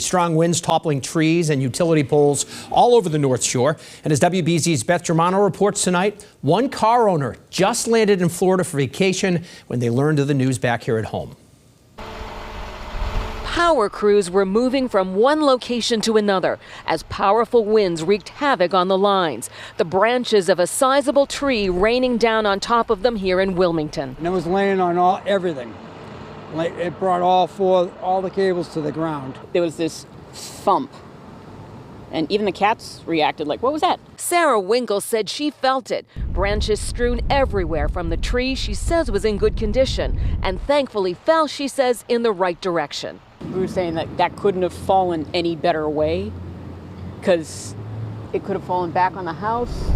strong winds toppling trees and utility poles all over the North Shore. And as WBZ's Beth Germano reports tonight, one car owner just landed in Florida for vacation when they learned of the news back here at home. Power crews were moving from one location to another as powerful winds wreaked havoc on the lines. The branches of a sizable tree raining down on top of them here in Wilmington. And it was laying on everything. It brought all the cables to the ground. There was this thump, and even the cats reacted like, what was that? Sarah Winkle said she felt it. Branches strewn everywhere from the tree she says was in good condition and thankfully fell, she says, in the right direction. We were saying that couldn't have fallen any better way because it could have fallen back on the house.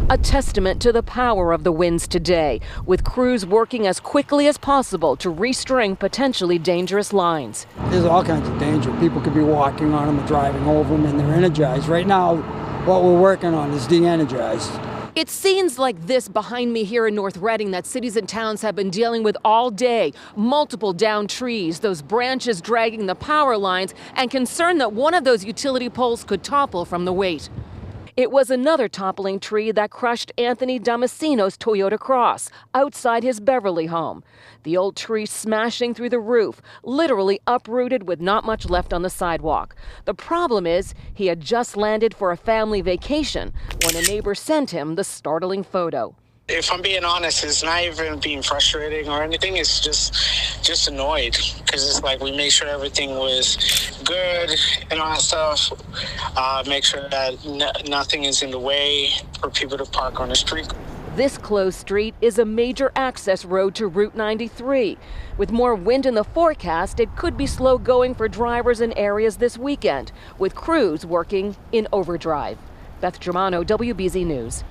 A testament to the power of the winds today, with crews working as quickly as possible to restring potentially dangerous lines. There's all kinds of danger. People could be walking on them or driving over them, and they're energized. Right now, what we're working on is de-energized. It's scenes like this behind me here in North Reading that cities and towns have been dealing with all day. Multiple downed trees, those branches dragging the power lines, and concern that one of those utility poles could topple from the weight. It was another toppling tree that crushed Anthony Damasceno's Toyota Cross outside his Beverly home. The old tree smashing through the roof, literally uprooted with not much left on the sidewalk. The problem is he had just landed for a family vacation when a neighbor sent him the startling photo. If I'm being honest, it's not even being frustrating or anything. It's just annoyed because it's like we make sure everything was good and all that stuff. Make sure that nothing is in the way for people to park on the street. This closed street is a major access road to Route 93. With more wind in the forecast, it could be slow going for drivers in areas this weekend, with crews working in overdrive. Beth Germano, WBZ News.